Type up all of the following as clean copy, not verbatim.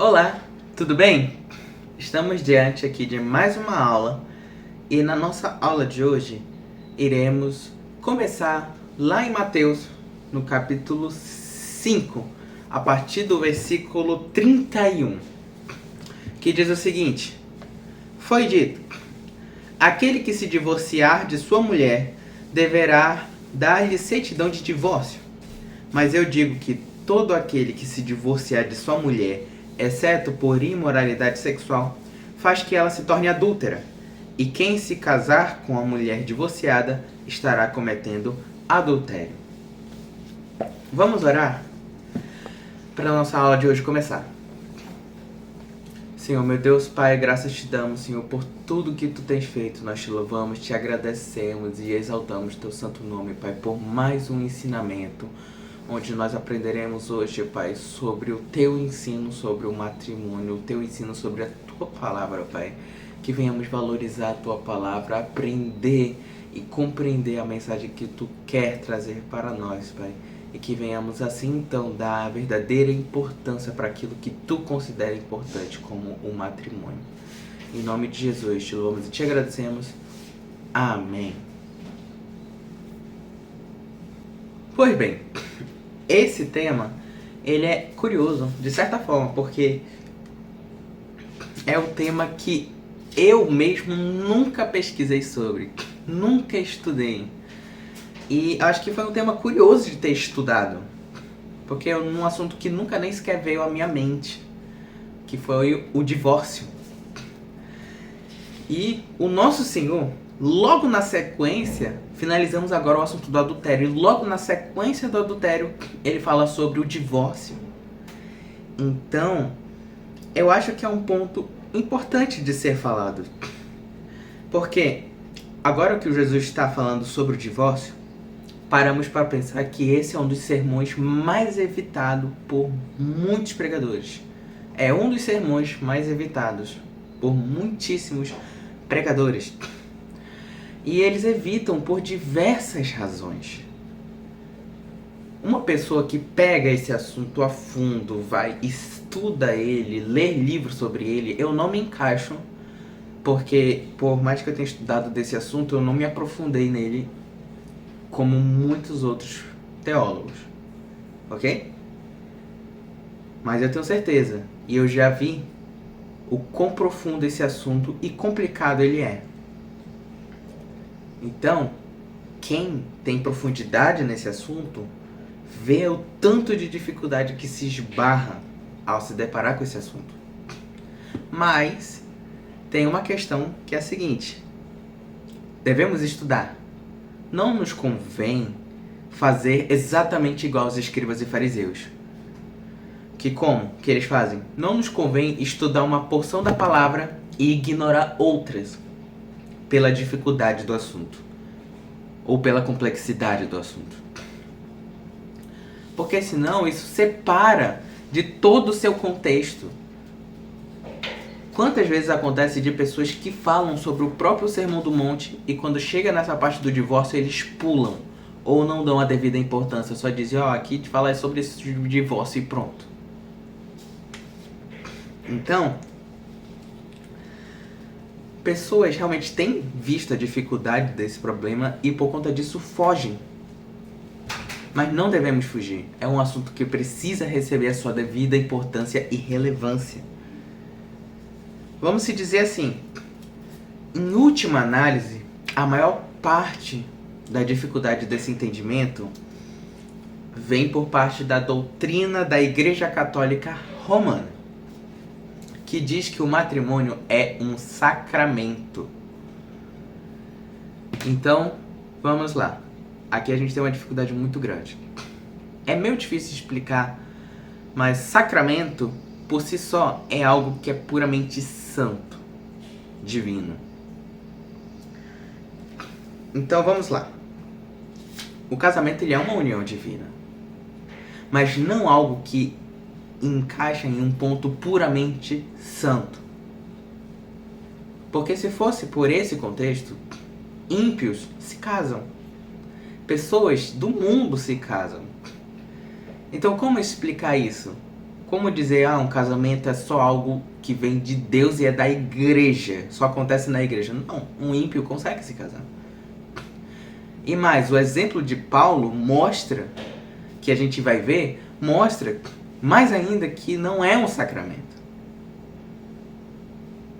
Olá, tudo bem? Estamos diante aqui de mais uma aula e na nossa aula de hoje iremos começar lá em Mateus, no capítulo 5, a partir do versículo 31, que diz o seguinte: Foi dito, aquele que se divorciar de sua mulher deverá dar-lhe certidão de divórcio, mas eu digo que todo aquele que se divorciar de sua mulher, exceto por imoralidade sexual, faz que ela se torne adúltera. E quem se casar com a mulher divorciada estará cometendo adultério. Vamos orar para a nossa aula de hoje começar. Senhor, meu Deus, Pai, graças te damos, Senhor, por tudo que tu tens feito. Nós te louvamos, te agradecemos e exaltamos teu santo nome, Pai, por mais um ensinamento onde nós aprenderemos hoje, Pai, sobre o teu ensino sobre o matrimônio, o teu ensino sobre a tua palavra, Pai. Que venhamos valorizar a tua palavra, aprender e compreender a mensagem que tu quer trazer para nós, Pai. E que venhamos assim, então, dar a verdadeira importância para aquilo que tu considera importante, como o matrimônio. Em nome de Jesus, te louvamos e te agradecemos. Amém. Pois bem, esse tema, ele é curioso, de certa forma, porque é um tema que eu mesmo nunca pesquisei sobre, nunca estudei. E acho que foi um tema curioso de ter estudado, porque é um assunto que nunca nem sequer veio à minha mente, que foi o divórcio. E o nosso Senhor, logo na sequência, finalizamos agora o assunto do adultério, e logo na sequência do adultério, ele fala sobre o divórcio. Então, eu acho que é um ponto importante de ser falado. Porque agora que o Jesus está falando sobre o divórcio, paramos para pensar que esse é um dos sermões mais evitados por muitos pregadores. É um dos sermões mais evitados por muitíssimos pregadores. E eles evitam por diversas razões. Uma pessoa que pega esse assunto a fundo, vai, estuda ele, lê livros sobre ele, eu não me encaixo, porque por mais que eu tenha estudado desse assunto, eu não me aprofundei nele como muitos outros teólogos, ok? Mas eu tenho certeza, e eu já vi o quão profundo esse assunto e complicado ele é. Então, quem tem profundidade nesse assunto, vê o tanto de dificuldade que se esbarra ao se deparar com esse assunto. Mas tem uma questão que é a seguinte: devemos estudar. Não nos convém fazer exatamente igual aos escribas e fariseus. Que como que eles fazem? Não nos convém estudar uma porção da palavra e ignorar outras pela dificuldade do assunto ou pela complexidade do assunto. Porque senão isso separa de todo o seu contexto. Quantas vezes acontece de pessoas que falam sobre o próprio Sermão do Monte e quando chega nessa parte do divórcio eles pulam ou não dão a devida importância, só dizem, aqui te fala sobre esse divórcio e pronto. Então, pessoas realmente têm visto a dificuldade desse problema e por conta disso fogem. Mas não devemos fugir. É um assunto que precisa receber a sua devida importância e relevância. Vamos se dizer assim, em última análise, a maior parte da dificuldade desse entendimento vem por parte da doutrina da Igreja Católica Romana, que diz que o matrimônio é um sacramento. Então, vamos lá. Aqui a gente tem uma dificuldade muito grande. É meio difícil de explicar, mas sacramento, por si só, é algo que é puramente santo, divino. Então, vamos lá. O casamento ele é uma união divina, mas não algo que encaixa em um ponto puramente santo. Porque se fosse por esse contexto, ímpios se casam. Pessoas do mundo se casam. Então, como explicar isso? Como dizer, um casamento é só algo que vem de Deus e é da igreja, só acontece na igreja. Não, um ímpio consegue se casar. E mais, o exemplo de Paulo mostra, que a gente vai ver, mostra mais ainda que não é um sacramento.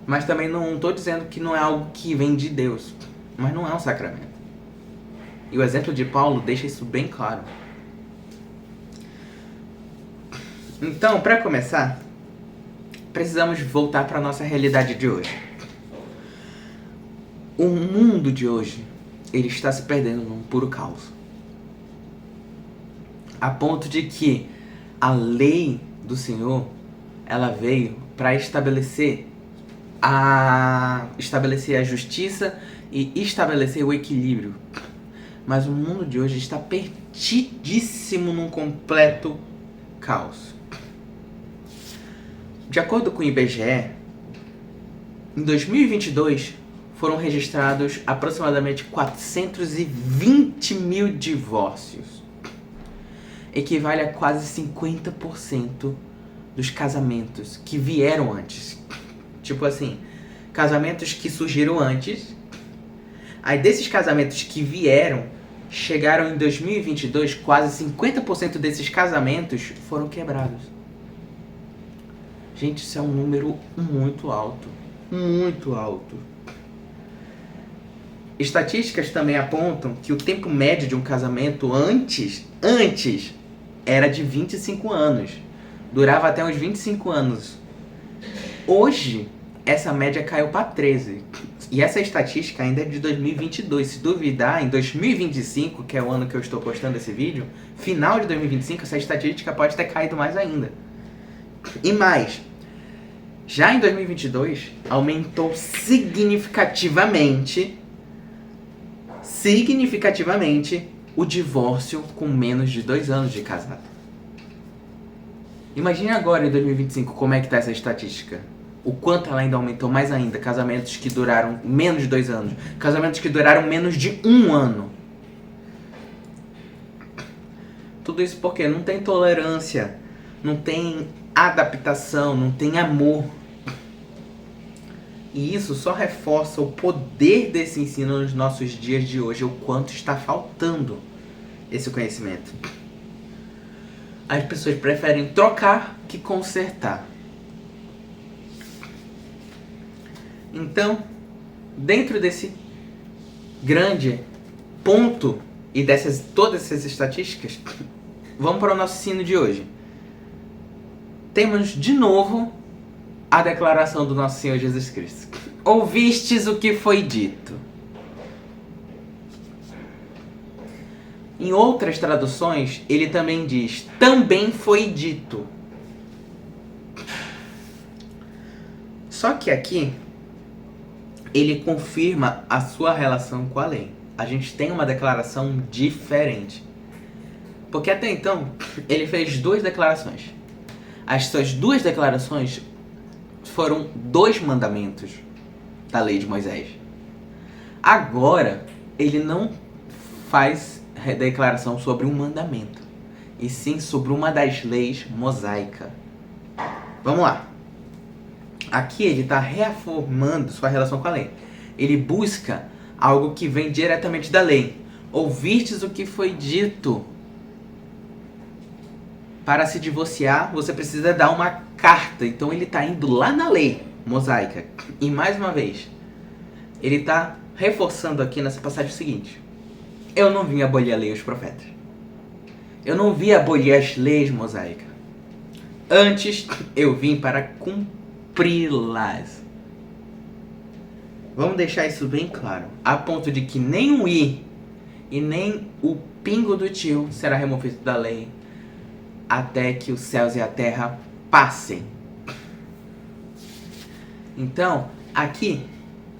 Mas também não estou dizendo que não é algo que vem de Deus, mas não é um sacramento. E o exemplo de Paulo deixa isso bem claro. Então, para começar, precisamos voltar para a nossa realidade de hoje. O mundo de hoje, ele está se perdendo num puro caos. A ponto de que a lei do Senhor, ela veio para estabelecer a justiça e estabelecer o equilíbrio. Mas o mundo de hoje está perdidíssimo num completo caos. De acordo com o IBGE, em 2022 foram registrados aproximadamente 420 mil divórcios. Equivale a quase 50% dos casamentos que vieram antes. Tipo assim, casamentos que surgiram antes. Aí desses casamentos que vieram, chegaram em 2022, quase 50% desses casamentos foram quebrados. Gente, isso é um número muito alto. Muito alto. Estatísticas também apontam que o tempo médio de um casamento antes era de 25 anos. Durava até uns 25 anos. Hoje, essa média caiu para 13. E essa estatística ainda é de 2022. Se duvidar, em 2025, que é o ano que eu estou postando esse vídeo, final de 2025, essa estatística pode ter caído mais ainda. E mais, já em 2022, aumentou significativamente o divórcio com menos de 2 anos de casado. Imagine agora em 2025 como é que tá essa estatística. O quanto ela ainda aumentou mais ainda. Casamentos que duraram menos de 2 anos. Casamentos que duraram menos de 1 ano. Tudo isso porque não tem tolerância, não tem adaptação, não tem amor. E isso só reforça o poder desse ensino nos nossos dias de hoje, o quanto está faltando esse conhecimento. As pessoas preferem trocar que consertar. Então, dentro desse grande ponto e todas essas estatísticas, vamos para o nosso ensino de hoje. Temos de novo a declaração do nosso Senhor Jesus Cristo. Ouvistes o que foi dito. Em outras traduções, ele também diz, também foi dito. Só que aqui, ele confirma a sua relação com a lei. A gente tem uma declaração diferente. Porque até então, ele fez 2 declarações. As suas 2 declarações foram 2 mandamentos da lei de Moisés. Agora, ele não faz declaração sobre um mandamento, e sim sobre uma das leis mosaica. Vamos lá. Aqui ele está reafirmando sua relação com a lei. Ele busca algo que vem diretamente da lei. Ouvistes o que foi dito. Para se divorciar, você precisa dar uma carta. Então ele está indo lá na lei mosaica. E mais uma vez, ele está reforçando aqui nessa passagem o seguinte. Eu não vim abolir a lei e os profetas. Eu não vim abolir as leis mosaicas. Antes, eu vim para cumpri-las. Vamos deixar isso bem claro. A ponto de que nem o i e nem o pingo do tio será removido da lei até que os céus e a terra passem. Então, aqui,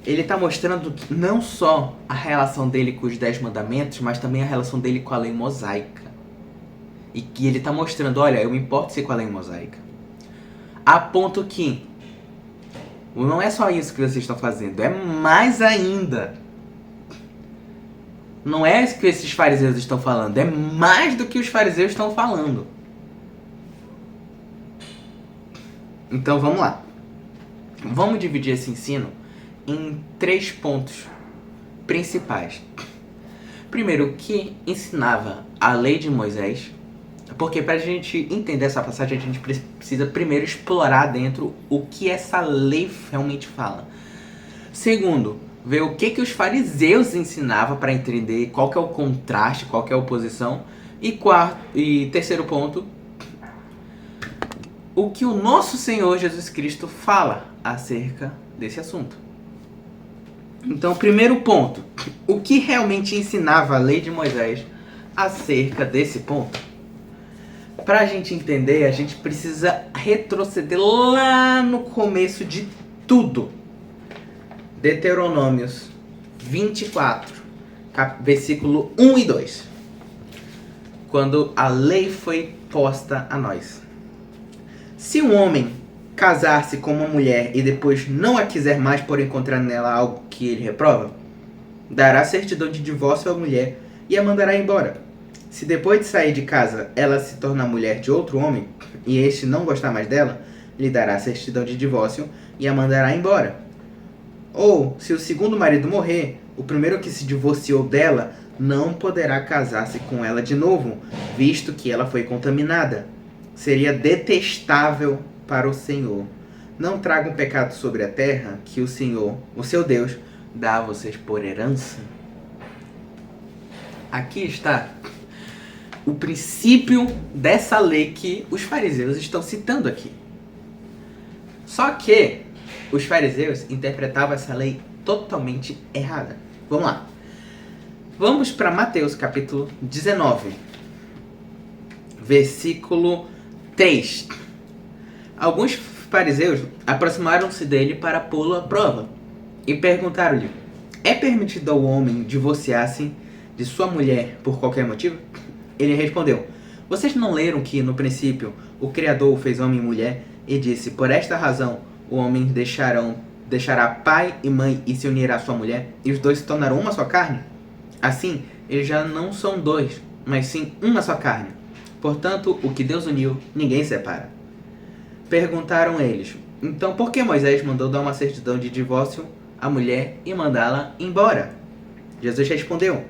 ele está mostrando não só a relação dele com os 10 mandamentos, mas também a relação dele com a lei mosaica. E que ele está mostrando, olha, eu me importo com a lei mosaica. A ponto que não é só isso que vocês estão fazendo, é mais ainda. Não é isso que esses fariseus estão falando, é mais do que os fariseus estão falando. Então vamos lá. Vamos dividir esse ensino em 3 pontos principais. Primeiro, o que ensinava a lei de Moisés, porque para a gente entender essa passagem, a gente precisa primeiro explorar dentro o que essa lei realmente fala. Segundo, ver o que os fariseus ensinavam para entender qual que é o contraste, qual que é a oposição. E terceiro ponto, o que o nosso Senhor Jesus Cristo fala acerca desse assunto. Então, primeiro ponto, o que realmente ensinava a lei de Moisés acerca desse ponto? Para a gente entender, a gente precisa retroceder lá no começo de tudo. Deuteronômios 24, versículo 1 e 2. Quando a lei foi posta a nós. Se um homem casar-se com uma mulher e depois não a quiser mais por encontrar nela algo que ele reprova, dará certidão de divórcio à mulher e a mandará embora. Se depois de sair de casa ela se tornar mulher de outro homem e este não gostar mais dela, lhe dará certidão de divórcio e a mandará embora. Ou, se o segundo marido morrer, o primeiro que se divorciou dela não poderá casar-se com ela de novo, visto que ela foi contaminada. Seria detestável para o Senhor. Não tragam pecado sobre a terra que o Senhor, o seu Deus, dá a vocês por herança. Aqui está o princípio dessa lei que os fariseus estão citando aqui. Só que os fariseus interpretavam essa lei totalmente errada. Vamos lá. Vamos para Mateus capítulo 19, versículo 3. Alguns fariseus aproximaram-se dele para pô-lo à prova e perguntaram-lhe: é permitido ao homem divorciar-se de sua mulher por qualquer motivo? Ele respondeu: vocês não leram que no princípio o Criador fez homem e mulher e disse: por esta razão o homem deixará pai e mãe e se unirá à sua mulher, e os dois se tornarão uma só carne? Assim, eles já não são dois, mas sim uma só carne. Portanto, o que Deus uniu, ninguém separa. Perguntaram eles: então por que Moisés mandou dar uma certidão de divórcio à mulher e mandá-la embora? Jesus respondeu: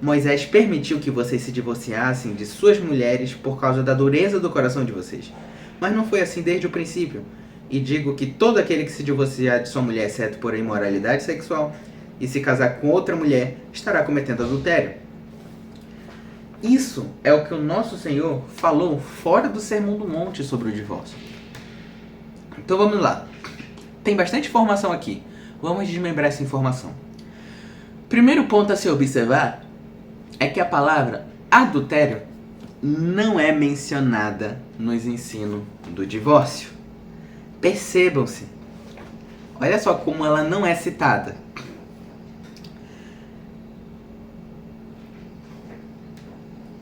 Moisés permitiu que vocês se divorciassem de suas mulheres por causa da dureza do coração de vocês. Mas não foi assim desde o princípio. E digo que todo aquele que se divorciar de sua mulher, exceto por imoralidade sexual, e se casar com outra mulher, estará cometendo adultério. Isso é o que o nosso Senhor falou fora do Sermão do Monte sobre o divórcio. Então vamos lá. Tem bastante informação aqui. Vamos desmembrar essa informação. Primeiro ponto a se observar é que a palavra adultério não é mencionada nos ensinos do divórcio. Percebam-se. Olha só como ela não é citada.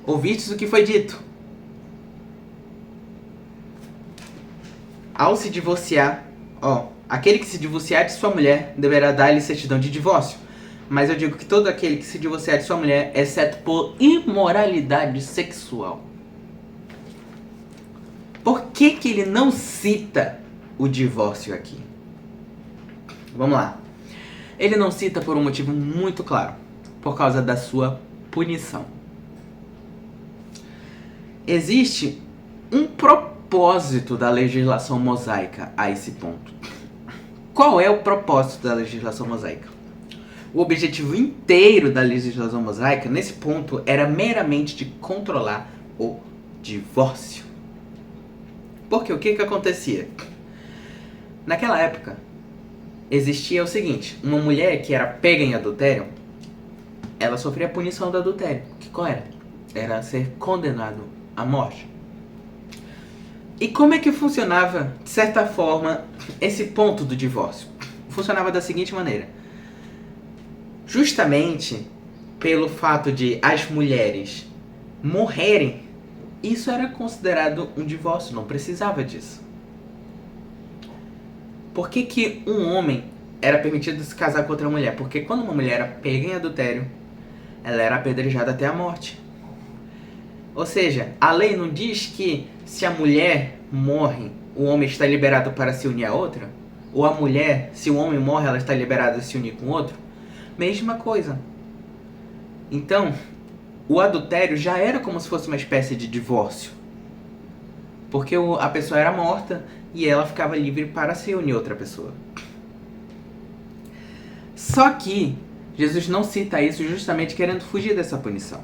Ouvistes o que foi dito? Ao se divorciar, aquele que se divorciar de sua mulher deverá dar-lhe certidão de divórcio. Mas eu digo que todo aquele que se divorciar de sua mulher, exceto por imoralidade sexual. Por que que ele não cita o divórcio aqui? Vamos lá. Ele não cita por um motivo muito claro. Por causa da sua punição. Existe um propósito da legislação mosaica a esse ponto. Qual é o propósito da legislação mosaica? O objetivo inteiro da legislação mosaica, nesse ponto, era meramente de controlar o divórcio. Porque o que acontecia? Naquela época, existia o seguinte: uma mulher que era pega em adultério, ela sofria a punição do adultério. Que qual era? Era ser condenado à morte. E como é que funcionava, de certa forma, esse ponto do divórcio? Funcionava da seguinte maneira: justamente pelo fato de as mulheres morrerem, isso era considerado um divórcio, não precisava disso. Por que que um homem era permitido se casar com outra mulher? Porque quando uma mulher era pega em adultério, ela era apedrejada até a morte. Ou seja, a lei não diz que se a mulher morre, o homem está liberado para se unir a outra? Ou a mulher, se o homem morre, ela está liberada a se unir com outro? Mesma coisa. Então, o adultério já era como se fosse uma espécie de divórcio. Porque a pessoa era morta e ela ficava livre para se unir a outra pessoa. Só que Jesus não cita isso justamente querendo fugir dessa punição.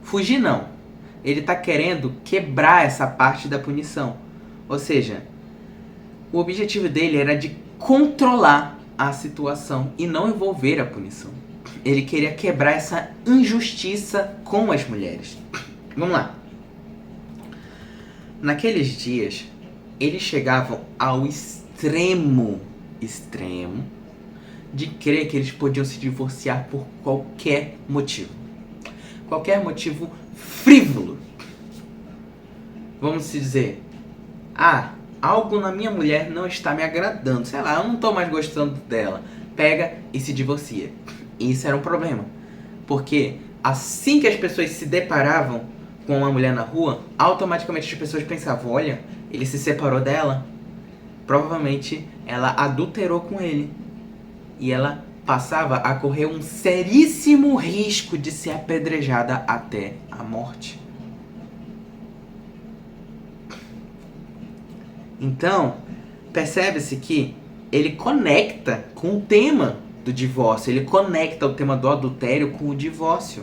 Fugir não. Ele está querendo quebrar essa parte da punição. Ou seja, o objetivo dele era de controlar a situação e não envolver a punição. Ele queria quebrar essa injustiça com as mulheres. Vamos lá. Naqueles dias, eles chegavam ao extremo de crer que eles podiam se divorciar por qualquer motivo. Qualquer motivo frívolo. Vamos dizer, algo na minha mulher não está me agradando, sei lá, eu não estou mais gostando dela. Pega e se divorcia. E isso era um problema, porque assim que as pessoas se deparavam com uma mulher na rua, automaticamente as pessoas pensavam, olha, ele se separou dela, provavelmente ela adulterou com ele. E ela passava a correr um seríssimo risco de ser apedrejada até a morte. Então, percebe-se que ele conecta com o tema do divórcio, ele conecta o tema do adultério com o divórcio.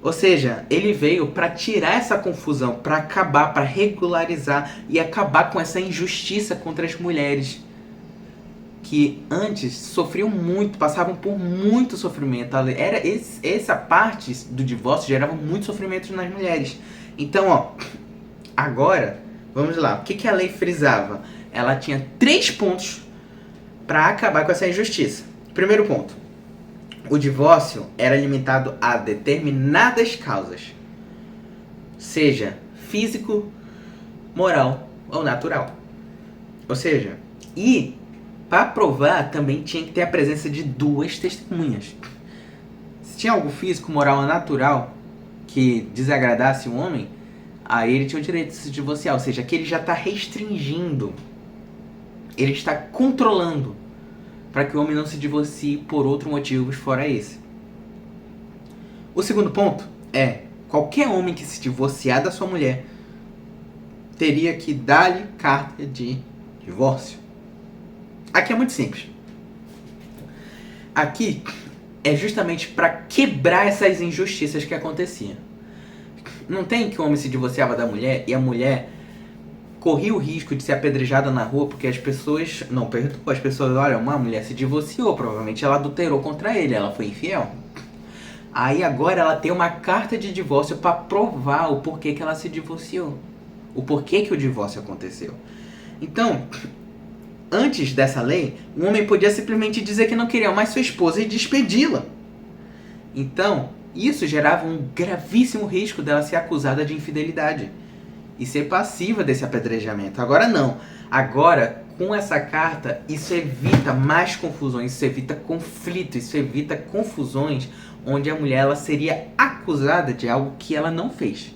Ou seja, ele veio para tirar essa confusão, para acabar, para regularizar e acabar com essa injustiça contra as mulheres que antes sofriam muito, passavam por muito sofrimento. Essa parte do divórcio gerava muito sofrimento nas mulheres. Então, agora, vamos lá. O que a lei frisava? Ela tinha 3 pontos para acabar com essa injustiça. Primeiro ponto. O divórcio era limitado a determinadas causas. Seja físico, moral ou natural. Ou seja, para provar também tinha que ter a presença de 2 testemunhas. Se tinha algo físico, moral ou natural que desagradasse o homem, aí ele tinha o direito de se divorciar. Ou seja, aqui ele já está restringindo, ele está controlando para que o homem não se divorcie por outros motivos fora esse. O segundo ponto é, qualquer homem que se divorciar da sua mulher teria que dar-lhe carta de divórcio. Aqui é muito simples. Aqui é justamente para quebrar essas injustiças que aconteciam. Não tem que o homem se divorciava da mulher e a mulher corria o risco de ser apedrejada na rua porque as pessoas não perdoam. As pessoas, olha, uma mulher se divorciou, provavelmente ela adulterou contra ele, ela foi infiel. Aí agora ela tem uma carta de divórcio para provar o porquê que ela se divorciou. O porquê que o divórcio aconteceu. Então, antes dessa lei, um homem podia simplesmente dizer que não queria mais sua esposa e despedi-la. Então, isso gerava um gravíssimo risco dela ser acusada de infidelidade e ser passiva desse apedrejamento. Agora não. Agora, com essa carta, isso evita mais confusões, isso evita conflitos, isso evita confusões onde a mulher ela seria acusada de algo que ela não fez.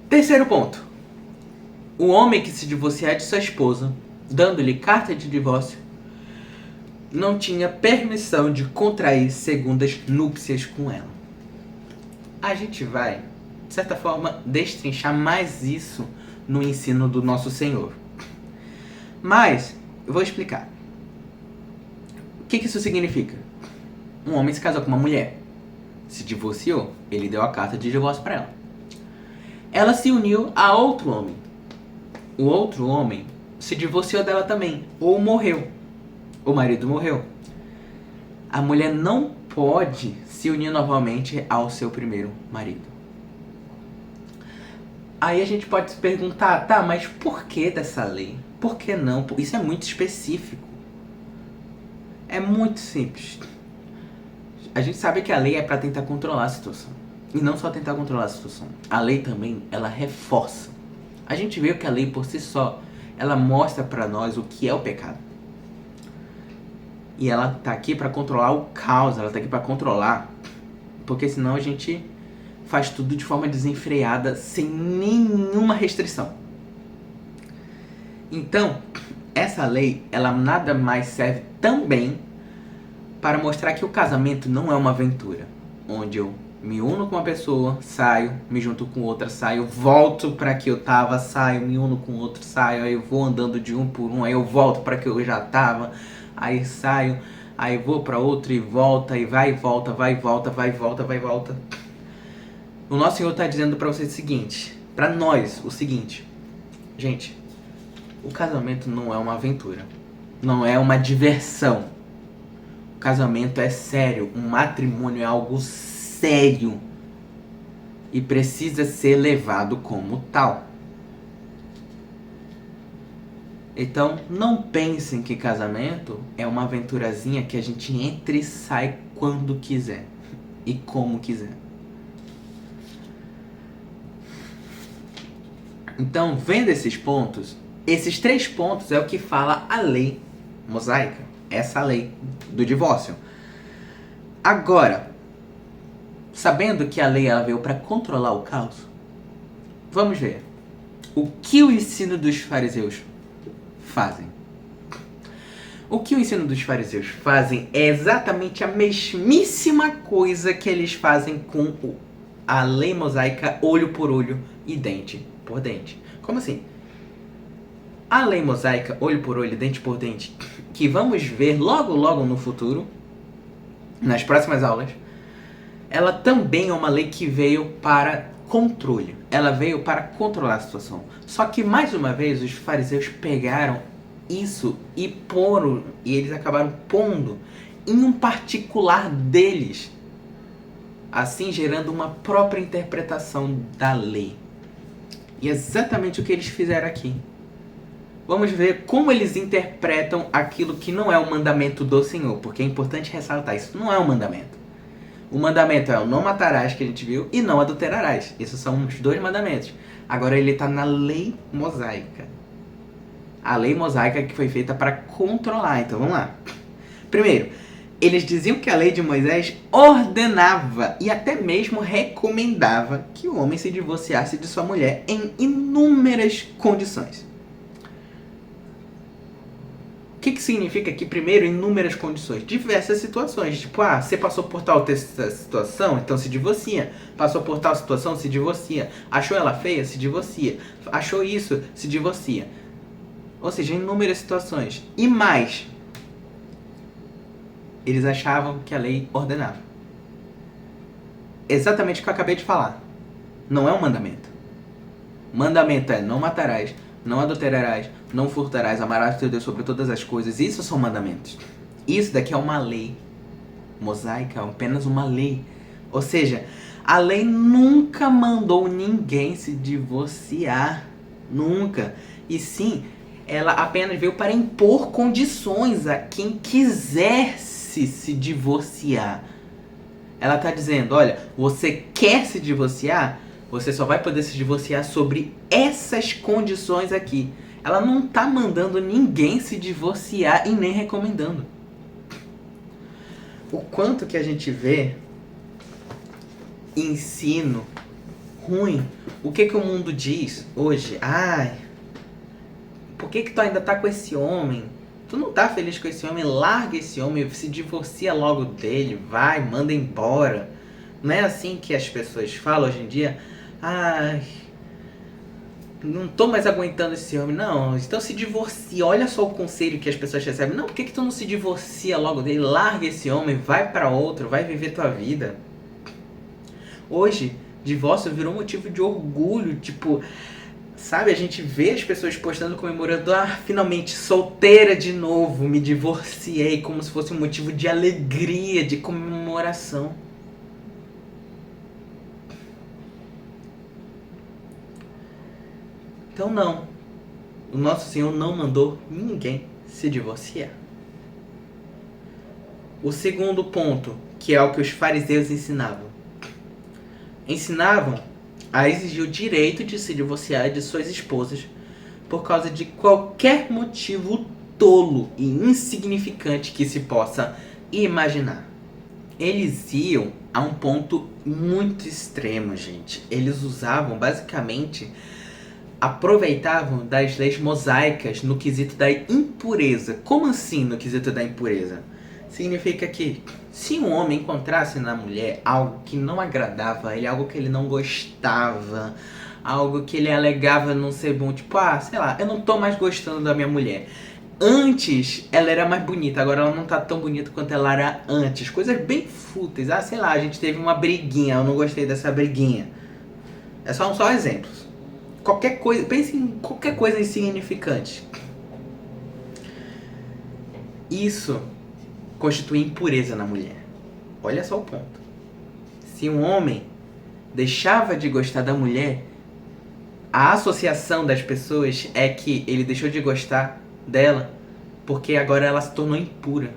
Terceiro ponto. O homem que se divorciar de sua esposa, dando-lhe carta de divórcio, não tinha permissão de contrair segundas núpcias com ela. A gente vai, de certa forma, destrinchar mais isso no ensino do nosso Senhor. Mas, eu vou explicar. O que isso significa? Um homem se casou com uma mulher, se divorciou, ele deu a carta de divórcio para ela. Ela se uniu a outro homem. O outro homem se divorciou dela também, ou morreu. O marido morreu. A mulher não pode se unir novamente ao seu primeiro marido. Aí a gente pode se perguntar, tá, mas por que dessa lei? Por que não? Isso é muito específico. É muito simples. A gente sabe que a lei é para tentar controlar a situação. E não só tentar controlar a situação. A lei também, ela reforça. A gente vê que a lei por si só, ela mostra para nós o que é o pecado. E ela tá aqui para controlar o caos, ela tá aqui para controlar, porque senão a gente faz tudo de forma desenfreada, sem nenhuma restrição. Então, essa lei, ela nada mais serve também para mostrar que o casamento não é uma aventura, onde eu me uno com uma pessoa, saio, me junto com outra, saio, volto para que eu tava, saio, me uno com outro, saio, aí eu vou andando de um por um, aí eu volto para que eu já tava, aí saio, aí vou para outro e volta, e vai e volta, vai e volta, vai e volta, vai e volta. O nosso Senhor está dizendo para vocês o seguinte, para nós o seguinte, gente, o casamento não é uma aventura, não é uma diversão. O casamento é sério, um matrimônio é algo sério e precisa ser levado como tal. Então, não pensem que casamento é uma aventurazinha que a gente entra e sai quando quiser e como quiser. Então, vendo esses pontos, esses 3 pontos é o que fala a lei mosaica, essa lei do divórcio. Agora, sabendo que a lei ela veio para controlar o caos, vamos ver o que o ensino dos fariseus fazem. O que o ensino dos fariseus fazem é exatamente a mesmíssima coisa que eles fazem com a lei mosaica olho por olho e dente por dente. Como assim? A lei mosaica olho por olho, dente por dente, que vamos ver logo no futuro, nas próximas aulas, ela também é uma lei que veio para controle. Ela veio para controlar a situação. Só que, mais uma vez, os fariseus pegaram isso e eles acabaram pondo em um particular deles, assim gerando uma própria interpretação da lei. E é exatamente o que eles fizeram aqui. Vamos ver como eles interpretam aquilo que não é o mandamento do Senhor, porque é importante ressaltar, isso não é um mandamento. O mandamento é o não matarás, que a gente viu, e não adulterarás. Esses são os 2 mandamentos. Agora ele está na lei mosaica. A lei mosaica que foi feita para controlar. Então vamos lá. Primeiro, eles diziam que a lei de Moisés ordenava e até mesmo recomendava que o homem se divorciasse de sua mulher em inúmeras condições. O que significa aqui, primeiro, inúmeras condições? Diversas situações. Tipo, você passou por tal situação, então se divorcia. Passou por tal situação, se divorcia. Achou ela feia, se divorcia. Achou isso, se divorcia. Ou seja, inúmeras situações. E mais, eles achavam que a lei ordenava. Exatamente o que eu acabei de falar. Não é um mandamento. Mandamento é não matarás, não adulterarás, não furtarás, amarás teu Deus sobre todas as coisas. Isso são mandamentos. Isso daqui é uma lei mosaica, é apenas uma lei. Ou seja, a lei nunca mandou ninguém se divorciar. Nunca. E sim, ela apenas veio para impor condições a quem quisesse se divorciar. Ela está dizendo, olha, você quer se divorciar? Você só vai poder se divorciar sobre essas condições aqui. Ela não está mandando ninguém se divorciar e nem recomendando. O quanto que a gente vê ensino ruim. O que o mundo diz hoje? Por que tu ainda tá com esse homem? Tu não tá feliz com esse homem? Larga esse homem, se divorcia logo dele, vai, manda embora. Não é assim que as pessoas falam hoje em dia? Não tô mais aguentando esse homem. Não, então se divorcia. Olha só o conselho que as pessoas recebem. Não, por que tu não se divorcia logo dele? Larga esse homem, vai pra outro, vai viver tua vida. Hoje, divórcio virou motivo de orgulho, tipo... Sabe, a gente vê as pessoas postando, comemorando, finalmente solteira de novo, me divorciei, como se fosse um motivo de alegria, de comemoração. Então não, o nosso Senhor não mandou ninguém se divorciar. O segundo ponto, que é o que os fariseus ensinavam. Ensinavam a exigir o direito de se divorciar de suas esposas por causa de qualquer motivo tolo e insignificante que se possa imaginar. Eles iam a um ponto muito extremo, gente. Eles usavam, basicamente, aproveitavam das leis mosaicas no quesito da impureza. Como assim no quesito da impureza? Significa que se um homem encontrasse na mulher algo que não agradava a ele, algo que ele não gostava, algo que ele alegava não ser bom, tipo, sei lá, eu não tô mais gostando da minha mulher. Antes ela era mais bonita, agora ela não tá tão bonita quanto ela era antes. Coisas bem fúteis. Sei lá, a gente teve uma briguinha, eu não gostei dessa briguinha. É só exemplos. Qualquer coisa, pense em qualquer coisa insignificante. Isso constitui impureza na mulher. Olha só o ponto. Se um homem deixava de gostar da mulher, a associação das pessoas é que ele deixou de gostar dela porque agora ela se tornou impura.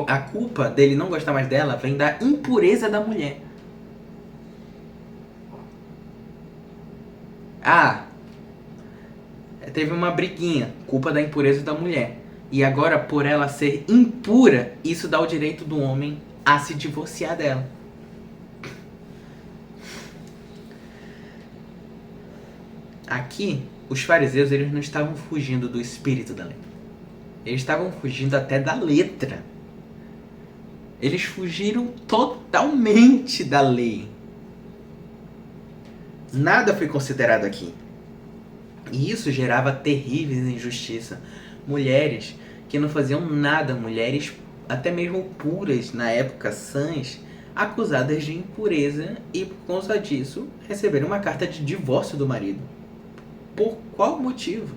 A culpa dele não gostar mais dela vem da impureza da mulher. Teve uma briguinha, culpa da impureza da mulher. E agora, por ela ser impura, isso dá o direito do homem a se divorciar dela. Aqui, os fariseus, eles não estavam fugindo do espírito da lei. Eles estavam fugindo até da letra. Eles fugiram totalmente da lei. Nada foi considerado aqui. E isso gerava terríveis injustiças. Mulheres que não faziam nada, mulheres até mesmo puras na época, sãs, acusadas de impureza e por causa disso receberam uma carta de divórcio do marido. Por qual motivo?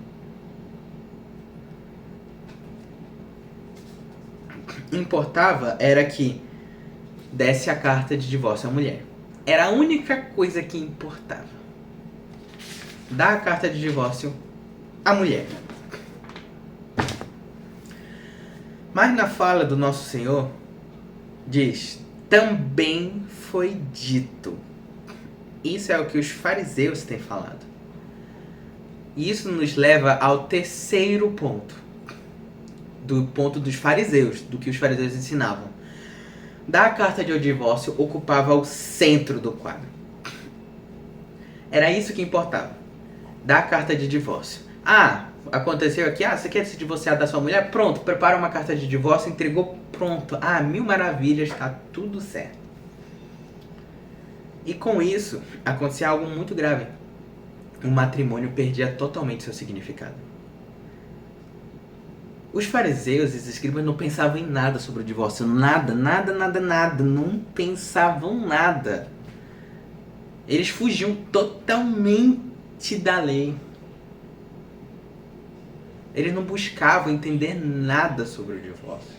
Importava era que desse a carta de divórcio à mulher. Era a única coisa que importava. Dar a carta de divórcio à mulher. Mas na fala do nosso Senhor, diz, também foi dito. Isso é o que os fariseus têm falado. E isso nos leva ao terceiro ponto. Do ponto dos fariseus, do que os fariseus ensinavam. Dar a carta de divórcio ocupava o centro do quadro. Era isso que importava. Dar a carta de divórcio. Aconteceu aqui, você quer se divorciar da sua mulher? Pronto, prepara uma carta de divórcio, entregou, pronto. Mil maravilhas, tá tudo certo. E com isso, acontecia algo muito grave. O matrimônio perdia totalmente seu significado. Os fariseus e os escribas não pensavam em nada sobre o divórcio. Nada. Não pensavam nada. Eles fugiam totalmente da lei. Eles não buscavam entender nada sobre o divórcio.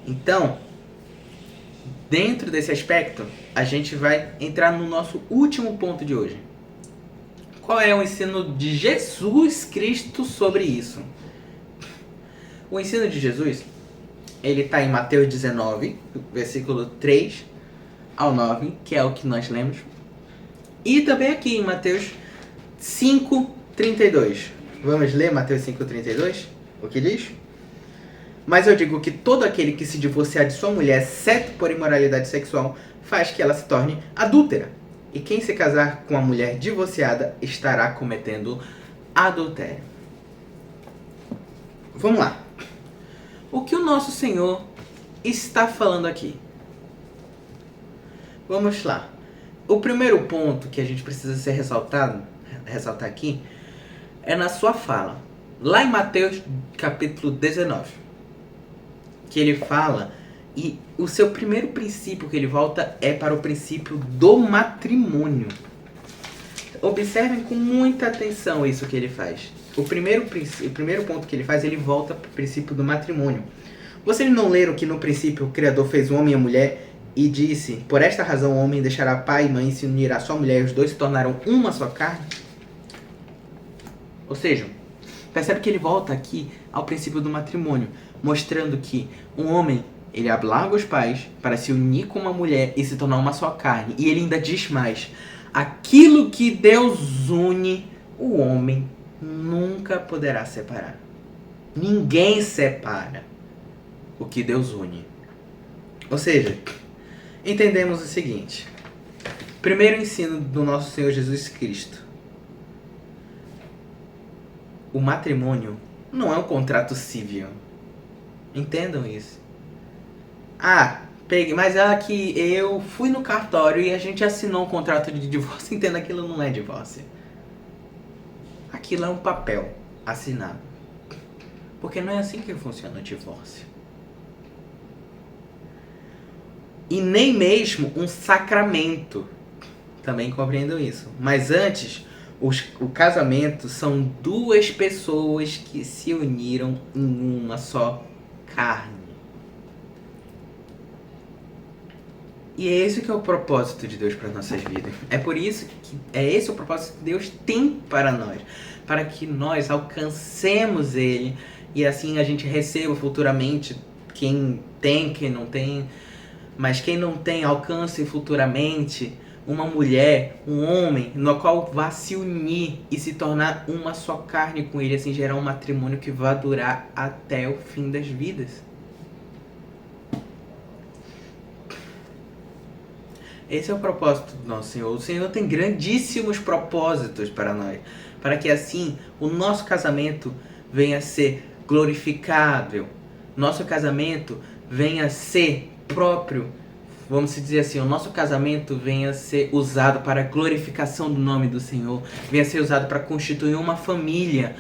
Então, dentro desse aspecto, a gente vai entrar no nosso último ponto de hoje. Qual é o ensino de Jesus Cristo sobre isso? O ensino de Jesus, ele está em Mateus 19, versículo 3 ao 9, que é o que nós lemos. E também aqui em Mateus 5:32. Vamos ler Mateus 5:32? O que diz? Mas eu digo que todo aquele que se divorciar de sua mulher, exceto por imoralidade sexual, faz que ela se torne adúltera. E quem se casar com uma mulher divorciada estará cometendo adultério. Vamos lá. O que o nosso Senhor está falando aqui? Vamos lá. O primeiro ponto que a gente precisa ressaltar aqui é na sua fala. Lá em Mateus capítulo 19. Que ele fala, e o seu primeiro princípio que ele volta é para o princípio do matrimônio. Observem com muita atenção isso que ele faz. O primeiro ponto que ele faz, ele volta para o princípio do matrimônio. Vocês não leram que no princípio o Criador fez o homem e a mulher e disse, por esta razão o homem deixará pai e mãe e se unirá à sua mulher e os dois se tornarão uma só carne? Ou seja, percebe que ele volta aqui ao princípio do matrimônio, mostrando que um homem, ele larga os pais para se unir com uma mulher e se tornar uma só carne. E ele ainda diz mais, aquilo que Deus une, o homem nunca poderá separar. Ninguém separa o que Deus une. Ou seja, entendemos o seguinte. Primeiro ensino do nosso Senhor Jesus Cristo. O matrimônio não é um contrato civil. Entendam isso. Mas que eu fui no cartório e a gente assinou um contrato de divórcio. Entenda, aquilo não é divórcio. Aquilo é um papel assinado. Porque não é assim que funciona o divórcio. E nem mesmo um sacramento. Também compreendo isso. Mas antes, o casamento são duas pessoas que se uniram em uma só carne. E é esse que é o propósito de Deus para nossas vidas. É por isso que é esse o propósito que Deus tem para nós. Para que nós alcancemos Ele e assim a gente receba futuramente, quem tem, quem não tem, mas quem não tem, alcance futuramente uma mulher, um homem, no qual vá se unir e se tornar uma só carne com Ele, assim gerar um matrimônio que vá durar até o fim das vidas. Esse é o propósito do nosso Senhor. O Senhor tem grandíssimos propósitos para nós. Para que assim o nosso casamento venha a ser glorificável. Nosso casamento venha a ser próprio. Vamos dizer assim, o nosso casamento venha a ser usado para a glorificação do nome do Senhor. Venha a ser usado para constituir uma família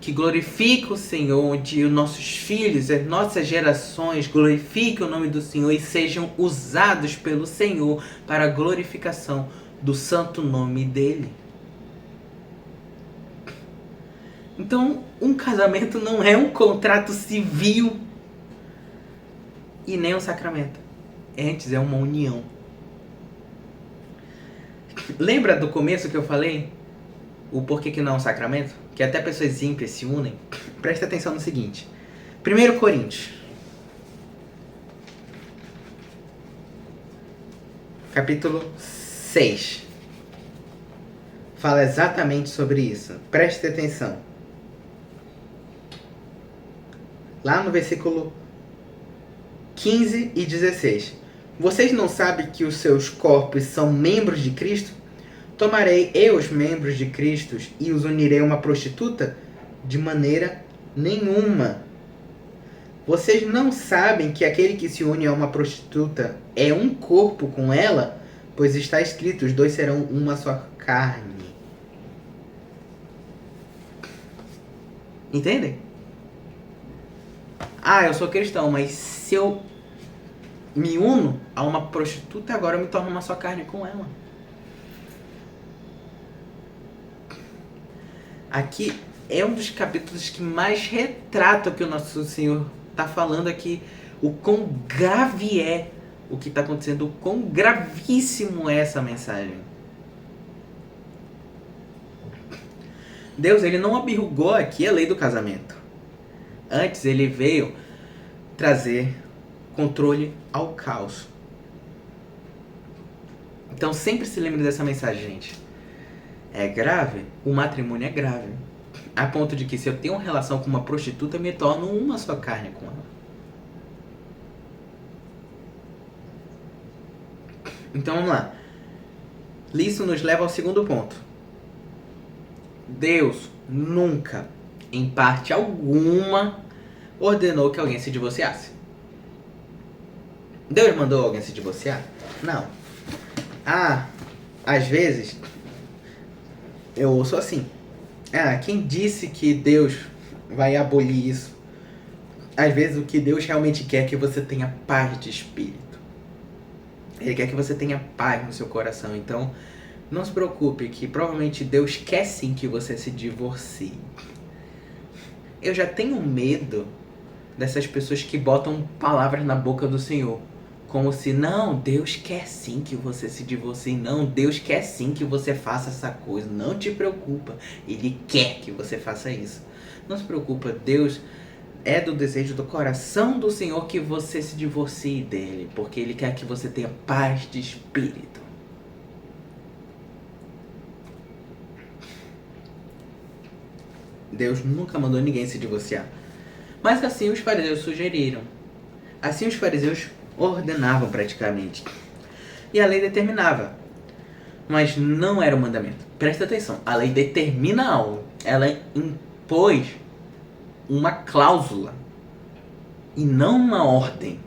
que glorifica o Senhor, onde os nossos filhos, as nossas gerações glorifiquem o nome do Senhor e sejam usados pelo Senhor para a glorificação do santo nome dele. Então, um casamento não é um contrato civil e nem um sacramento. Antes é uma união. Lembra do começo que eu falei? O porquê que não é um sacramento? Que até pessoas ímpias se unem. Presta atenção no seguinte. 1 Coríntios. Capítulo 6. Fala exatamente sobre isso. Preste atenção. Lá no versículo 15 e 16. Vocês não sabem que os seus corpos são membros de Cristo? Tomarei eu os membros de Cristo e os unirei a uma prostituta? De maneira nenhuma. Vocês não sabem que aquele que se une a uma prostituta é um corpo com ela? Pois está escrito, os dois serão uma só carne. Entendem? Eu sou cristão, mas se eu me uno a uma prostituta, agora eu me torno uma só carne com ela. Aqui é um dos capítulos que mais retrata o que o nosso Senhor está falando aqui. O quão grave é o que está acontecendo, o quão gravíssimo é essa mensagem. Deus, ele não abirrugou aqui a lei do casamento. Antes, ele veio trazer controle ao caos. Então, sempre se lembre dessa mensagem, gente. É grave? O matrimônio é grave. A ponto de que se eu tenho uma relação com uma prostituta, eu me torno uma só carne com ela. Então, vamos lá. Isso nos leva ao segundo ponto. Deus nunca, em parte alguma, ordenou que alguém se divorciasse. Deus mandou alguém se divorciar? Não. Às vezes, eu ouço assim. Quem disse que Deus vai abolir isso? Às vezes o que Deus realmente quer é que você tenha paz de espírito. Ele quer que você tenha paz no seu coração. Então, não se preocupe, que provavelmente Deus quer sim que você se divorcie. Eu já tenho medo dessas pessoas que botam palavras na boca do Senhor. Como se, não, Deus quer sim que você se divorcie. Não, Deus quer sim que você faça essa coisa. Não te preocupa, Ele quer que você faça isso. Não se preocupa, Deus é do desejo do coração do Senhor que você se divorcie dele. Porque Ele quer que você tenha paz de espírito. Deus nunca mandou ninguém se divorciar. Mas assim os fariseus sugeriram. Assim os fariseus ordenavam praticamente. E a lei determinava. Mas não era um mandamento. Presta atenção. A lei determina algo. Ela impôs uma cláusula. E não uma ordem.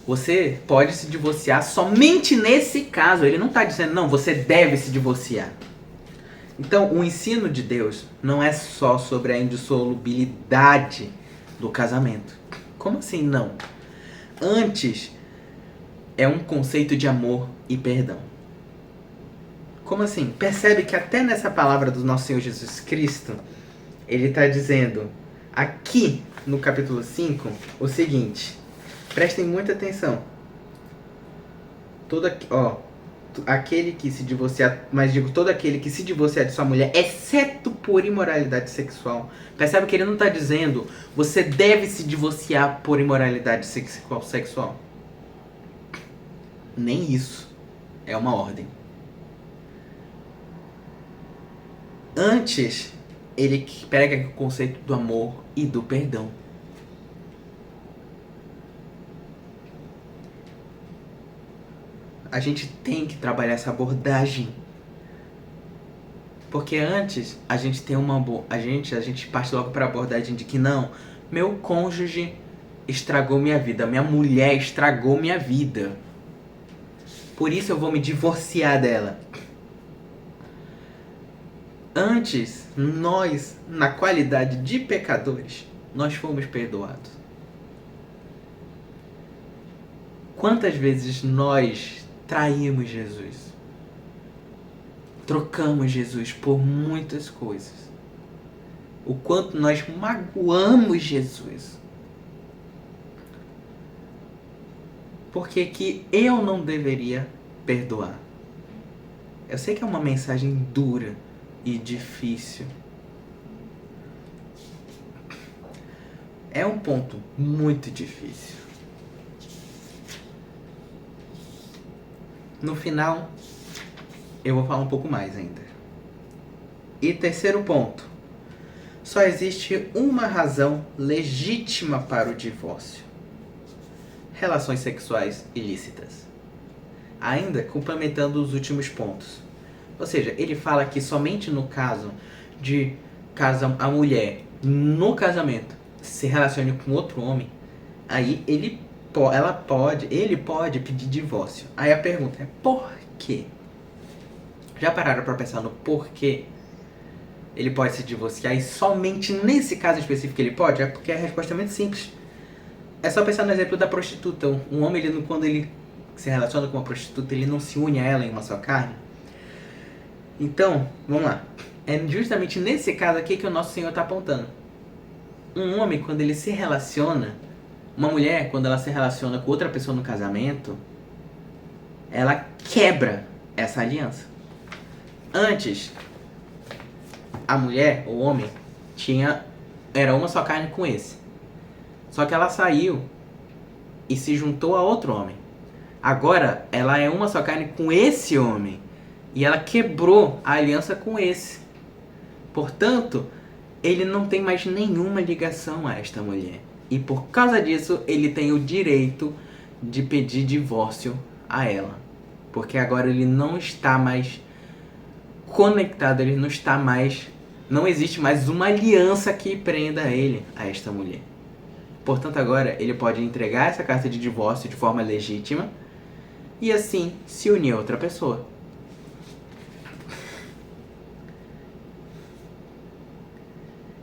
Você pode se divorciar somente nesse caso. Ele não está dizendo, não, você deve se divorciar. Então, o ensino de Deus não é só sobre a indissolubilidade do casamento. Como assim não? Antes, é um conceito de amor e perdão. Como assim? Percebe que até nessa palavra do nosso Senhor Jesus Cristo, ele está dizendo aqui no capítulo 5 o seguinte. Prestem muita atenção. Todo aquele que se divorciar, mas digo todo aquele que se divorciar de sua mulher, exceto por imoralidade sexual. Percebe que ele não está dizendo você deve se divorciar por imoralidade sexual. Nem isso é uma ordem. Antes, ele prega o conceito do amor e do perdão. A gente tem que trabalhar essa abordagem. Porque antes a gente tem a gente parte logo para a abordagem de que não, meu cônjuge estragou minha vida, minha mulher estragou minha vida. Por isso eu vou me divorciar dela. Antes, nós, na qualidade de pecadores, nós fomos perdoados. Quantas vezes nós traímos Jesus? Trocamos Jesus por muitas coisas. O quanto nós magoamos Jesus. Por que eu não deveria perdoar? Eu sei que é uma mensagem dura e difícil. É um ponto muito difícil. No final, eu vou falar um pouco mais ainda. E terceiro ponto. Só existe uma razão legítima para o divórcio. Relações sexuais ilícitas. Ainda complementando os últimos pontos. Ou seja, ele fala que somente no caso de a mulher no casamento se relacione com outro homem, aí ele pode pedir divórcio. Aí a pergunta é por quê? Já pararam para pensar no porquê ele pode se divorciar e somente nesse caso específico ele pode? É porque a resposta é muito simples. É só pensar no exemplo da prostituta. Um homem, quando ele se relaciona com uma prostituta, ele não se une a ela em uma só carne. Então, vamos lá. É justamente nesse caso aqui que o nosso Senhor está apontando. Um homem, quando ele se relaciona, uma mulher, quando ela se relaciona com outra pessoa no casamento, ela quebra essa aliança. Antes, a mulher, o homem, era uma só carne com esse. Só que ela saiu e se juntou a outro homem. Agora, ela é uma só carne com esse homem. E ela quebrou a aliança com esse. Portanto, ele não tem mais nenhuma ligação a esta mulher. E por causa disso, ele tem o direito de pedir divórcio a ela. Porque agora ele não está mais conectado, ele não está mais... Não existe mais uma aliança que prenda ele a esta mulher. Portanto, agora ele pode entregar essa carta de divórcio de forma legítima e assim se unir a outra pessoa.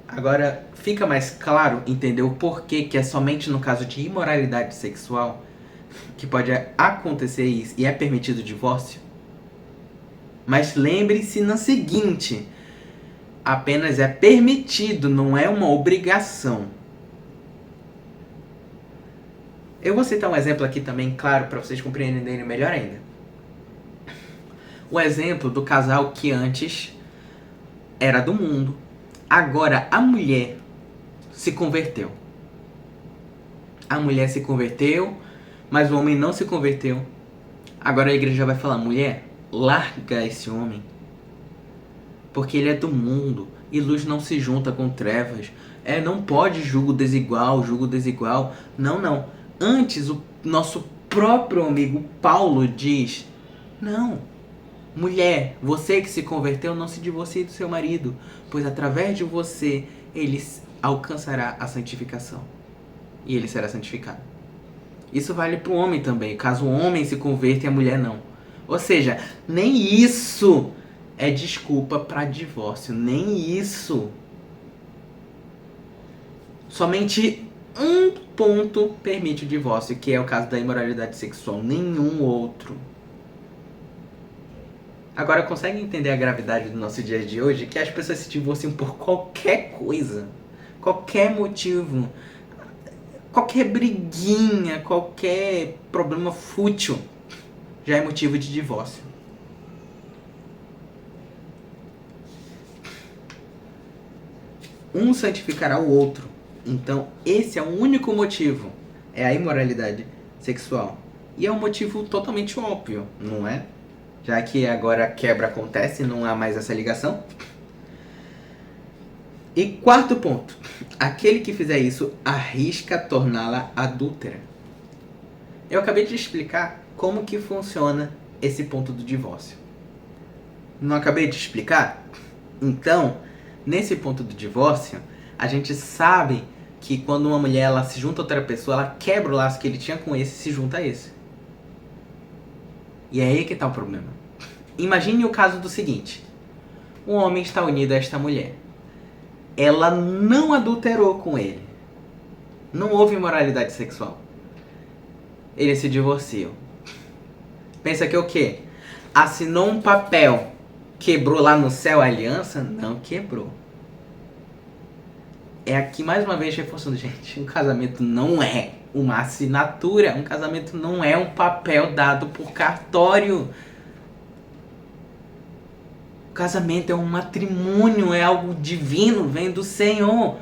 Agora, fica mais claro entender o porquê que é somente no caso de imoralidade sexual que pode acontecer isso e é permitido o divórcio? Mas lembre-se no seguinte, apenas é permitido, não é uma obrigação. Eu vou citar um exemplo aqui também, claro, para vocês compreenderem melhor ainda. O exemplo do casal que antes era do mundo. Agora a mulher se converteu. A mulher se converteu, mas o homem não se converteu. Agora a igreja vai falar, mulher, larga esse homem. Porque ele é do mundo. e luz não se junta com trevas. Não pode julgo desigual. Não, não. Antes, o nosso próprio amigo Paulo diz: não, mulher, você que se converteu, não se divorcie do seu marido, pois através de você ele alcançará a santificação e ele será santificado. Isso vale para o homem também, caso o homem se converta e a mulher não. Ou seja, nem isso é desculpa para divórcio, nem isso. Somente um ponto permite o divórcio, que é o caso da imoralidade sexual, nenhum outro. Agora, consegue entender a gravidade do nosso dia de hoje? Que as pessoas se divorciam por qualquer coisa, qualquer motivo, qualquer briguinha, qualquer problema fútil já é motivo de divórcio. Um santificará o outro. Então, esse é o único motivo. É a imoralidade sexual. E é um motivo totalmente óbvio, não é? Já que agora a quebra acontece, não há mais essa ligação. E quarto ponto. Aquele que fizer isso arrisca torná-la adúltera. Eu acabei de explicar como que funciona esse ponto do divórcio. Não acabei de explicar? Então, nesse ponto do divórcio, a gente sabe que quando uma mulher ela se junta a outra pessoa, ela quebra o laço que ele tinha com esse e se junta a esse. E é aí que está o problema. Imagine o caso do seguinte. Um homem está unido a esta mulher. Ela não adulterou com ele. Não houve imoralidade sexual. Eles se divorciam. Pensa que o quê? Assinou um papel. Quebrou lá no céu a aliança? Não quebrou. É aqui mais uma vez reforçando, gente, um casamento não é uma assinatura, um casamento não é um papel dado por cartório. O casamento é um matrimônio, é algo divino, vem do Senhor.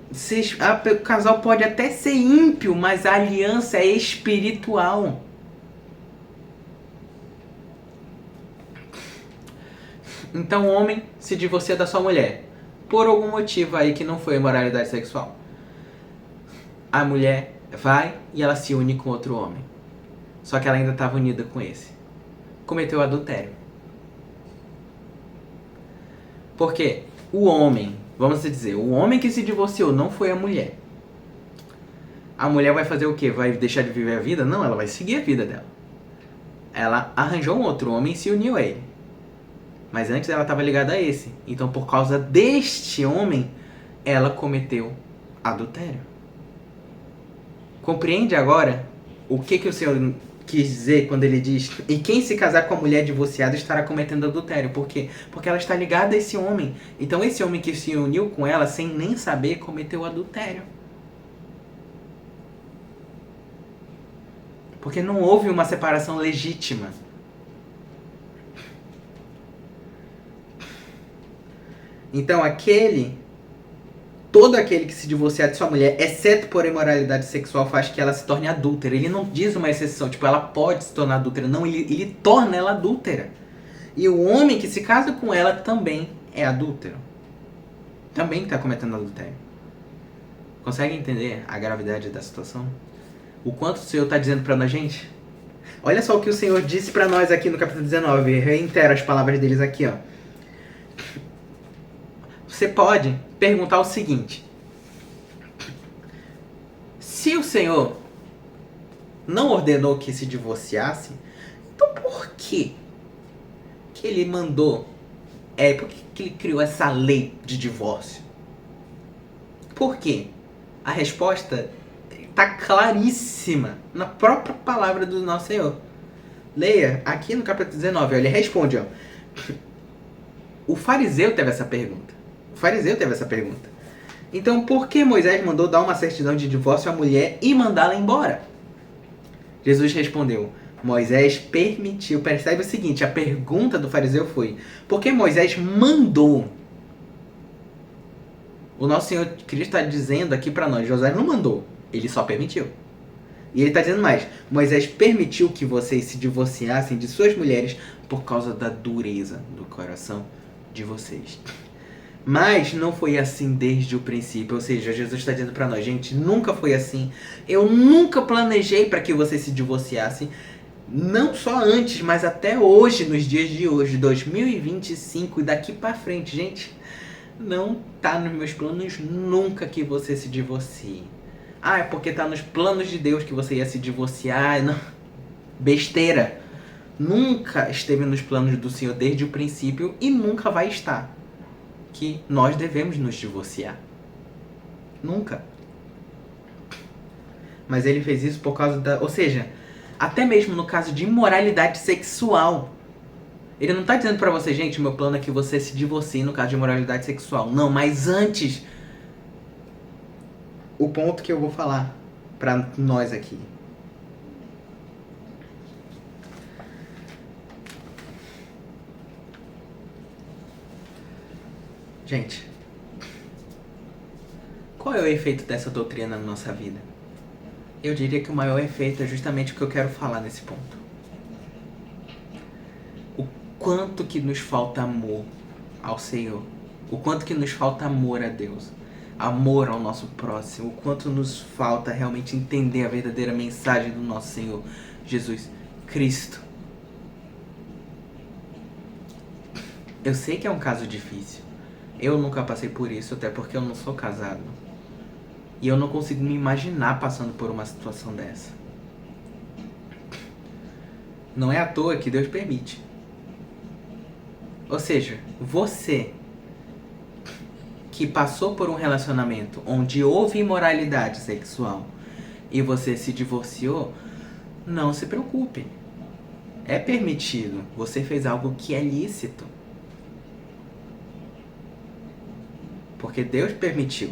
O casal pode até ser ímpio, mas a aliança é espiritual. Então o homem se divorcia da sua mulher, por algum motivo aí que não foi imoralidade sexual. A mulher vai e ela se une com outro homem. Só que ela ainda estava unida com esse. Cometeu adultério. Porque o homem, vamos dizer, o homem que se divorciou não foi a mulher. A mulher vai fazer o quê? Vai deixar de viver a vida? Não, ela vai seguir a vida dela. Ela arranjou um outro homem e se uniu a ele. Mas antes ela estava ligada a esse. Então, por causa deste homem, ela cometeu adultério. Compreende agora o que o Senhor quis dizer quando ele diz: e quem se casar com a mulher divorciada estará cometendo adultério? Por quê? Porque ela está ligada a esse homem. Então, esse homem que se uniu com ela sem nem saber cometeu adultério. Porque não houve uma separação legítima. Então, todo aquele que se divorciar de sua mulher, exceto por imoralidade sexual, faz que ela se torne adúltera. Ele não diz uma exceção, tipo, ela pode se tornar adúltera. Não, ele torna ela adúltera. E o homem que se casa com ela também é adúltero. Também está cometendo adultério. Consegue entender a gravidade da situação? O quanto o Senhor está dizendo para nós, gente? Olha só o que o Senhor disse para nós aqui no capítulo 19. Reitero as palavras deles aqui, ó. Você pode perguntar o seguinte: se o Senhor não ordenou que se divorciasse, então por que ele mandou, por que ele criou essa lei de divórcio? Por quê? A resposta está claríssima na própria palavra do nosso Senhor. Leia aqui no capítulo 19, ele responde, ó. O fariseu teve essa pergunta. Então, por que Moisés mandou dar uma certidão de divórcio à mulher e mandá-la embora? Jesus respondeu: Moisés permitiu. Percebe o seguinte, a pergunta do fariseu foi: por que Moisés mandou? O nosso Senhor Cristo está dizendo aqui para nós: José não mandou, ele só permitiu. E ele está dizendo mais: Moisés permitiu que vocês se divorciassem de suas mulheres por causa da dureza do coração de vocês. Mas não foi assim desde o princípio. Ou seja, Jesus está dizendo para nós, gente, nunca foi assim. Eu nunca planejei para que você se divorciasse. Não só antes, mas até hoje, nos dias de hoje, 2025 e daqui para frente, gente. Não tá nos meus planos nunca que você se divorcie. Ah, é porque tá nos planos de Deus que você ia se divorciar. Não. Besteira. Nunca esteve nos planos do Senhor desde o princípio e nunca vai estar que nós devemos nos divorciar. Nunca. Mas ele fez isso por causa da... Ou seja, até mesmo no caso de imoralidade sexual. Ele não tá dizendo pra você, gente, meu plano é que você se divorcie no caso de imoralidade sexual. Não, mas antes... O ponto que eu vou falar pra nós aqui. Gente, qual é o efeito dessa doutrina na nossa vida? Eu diria que o maior efeito é justamente o que eu quero falar nesse ponto. O quanto que nos falta amor ao Senhor. O quanto que nos falta amor a Deus. Amor ao nosso próximo. O quanto nos falta realmente entender a verdadeira mensagem do nosso Senhor Jesus Cristo. Eu sei que é um caso difícil. Eu nunca passei por isso, até porque eu não sou casado. E eu não consigo me imaginar passando por uma situação dessa. Não é à toa que Deus permite. Ou seja, você que passou por um relacionamento onde houve imoralidade sexual e você se divorciou, não se preocupe. É permitido. Você fez algo que é lícito. Porque Deus permitiu.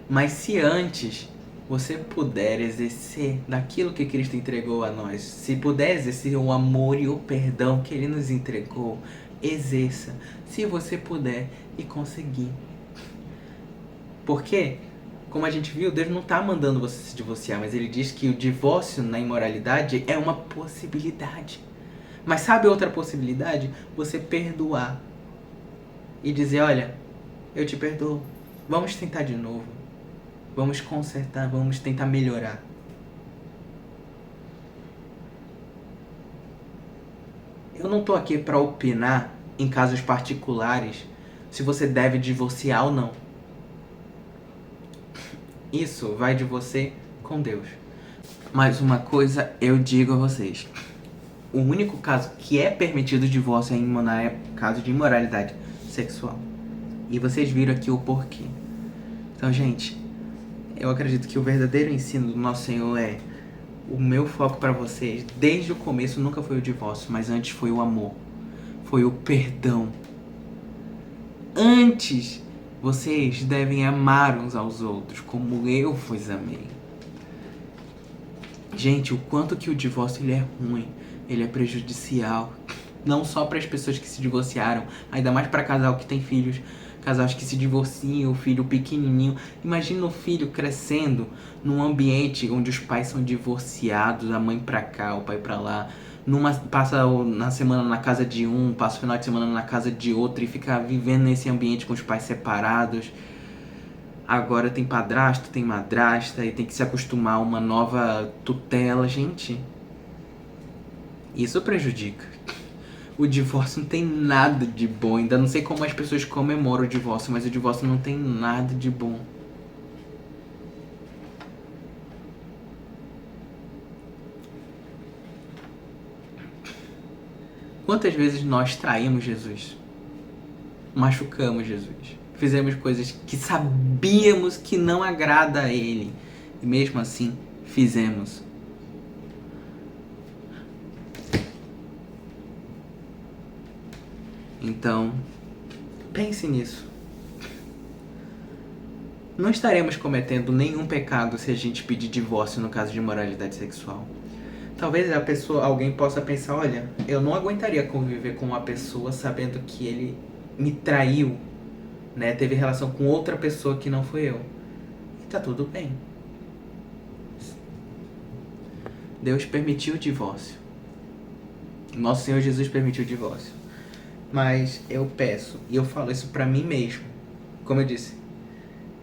Mas se antes você puder exercer daquilo que Cristo entregou a nós, se puder exercer o amor e o perdão que Ele nos entregou, exerça, se você puder e conseguir. Porque, como a gente viu, Deus não está mandando você se divorciar, mas Ele diz que o divórcio na imoralidade é uma possibilidade. Mas sabe outra possibilidade? Você perdoar e dizer, olha, eu te perdoo, vamos tentar de novo. Vamos consertar, vamos tentar melhorar. Eu não tô aqui para opinar em casos particulares se você deve divorciar ou não. Isso vai de você com Deus. Mas uma coisa eu digo a vocês. O único caso que é permitido o divórcio é caso de imoralidade sexual. E vocês viram aqui o porquê. Então, gente, eu acredito que o verdadeiro ensino do nosso Senhor é... O meu foco para vocês, desde o começo, nunca foi o divórcio, mas antes foi o amor. Foi o perdão. Antes, vocês devem amar uns aos outros, como eu vos amei. Gente, o quanto que o divórcio ele é ruim, ele é prejudicial. Não só para as pessoas que se divorciaram, ainda mais para casal que tem filhos. Casais que se divorciam, o filho pequenininho. Imagina o filho crescendo num ambiente onde os pais são divorciados, a mãe pra cá, o pai pra lá. Passa na semana na casa de um, passa o final de semana na casa de outro e fica vivendo nesse ambiente com os pais separados. Agora tem padrasto, tem madrasta e tem que se acostumar a uma nova tutela. Gente, isso prejudica. O divórcio não tem nada de bom. Ainda não sei como as pessoas comemoram o divórcio, mas o divórcio não tem nada de bom. Quantas vezes nós traímos Jesus? Machucamos Jesus? Fizemos coisas que sabíamos que não agrada a Ele. E mesmo assim, fizemos. Então, pense nisso. Não estaremos cometendo nenhum pecado se a gente pedir divórcio no caso de imoralidade sexual. Talvez alguém possa pensar, olha, eu não aguentaria conviver com uma pessoa sabendo que ele me traiu, né? Teve relação com outra pessoa que não foi eu. E tá tudo bem. Deus permitiu o divórcio. Nosso Senhor Jesus permitiu o divórcio. Mas eu peço, e eu falo isso pra mim mesmo. Como eu disse,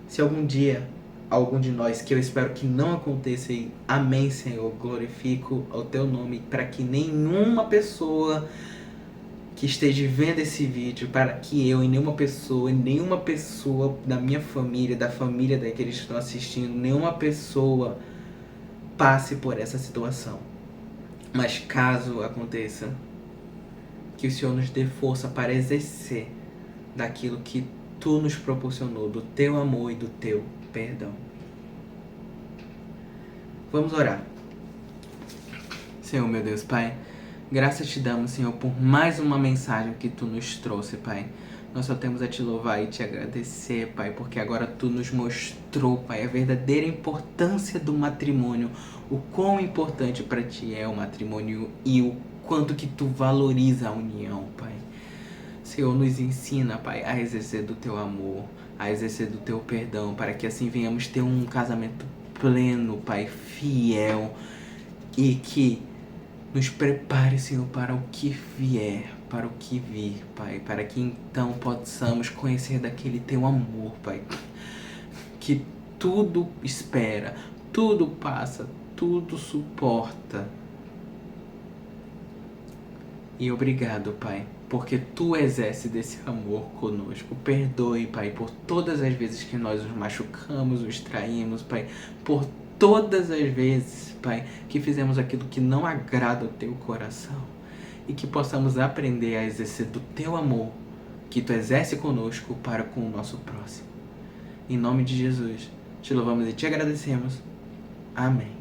se algum dia algum de nós, que eu espero que não aconteça, e amém, Senhor, glorifico o teu nome, para que nenhuma pessoa que esteja vendo esse vídeo, para que eu e nenhuma pessoa da minha família, da família daqueles que estão assistindo, nenhuma pessoa passe por essa situação. Mas caso aconteça, que o Senhor nos dê força para exercer daquilo que tu nos proporcionou, do teu amor e do teu perdão. Vamos orar. Senhor, meu Deus, Pai, graças te damos, Senhor, por mais uma mensagem que tu nos trouxe, Pai. Nós só temos a te louvar e te agradecer, Pai, porque agora tu nos mostrou, Pai, a verdadeira importância do matrimônio, o quão importante para ti é o matrimônio e o quanto que tu valoriza a união, Pai. Senhor, nos ensina, Pai, a exercer do teu amor, a exercer do teu perdão, para que assim venhamos ter um casamento pleno, Pai, fiel, e que nos prepare, Senhor, para o que vier, para o que vir, Pai, para que então possamos conhecer daquele teu amor, Pai, que tudo espera, tudo passa, tudo suporta. E obrigado, Pai, porque tu exerce desse amor conosco. Perdoe, Pai, por todas as vezes que nós os machucamos, os traímos, Pai, por todas as vezes, Pai, que fizemos aquilo que não agrada ao teu coração. E que possamos aprender a exercer do teu amor, que tu exerce conosco para com o nosso próximo. Em nome de Jesus, te louvamos e te agradecemos. Amém.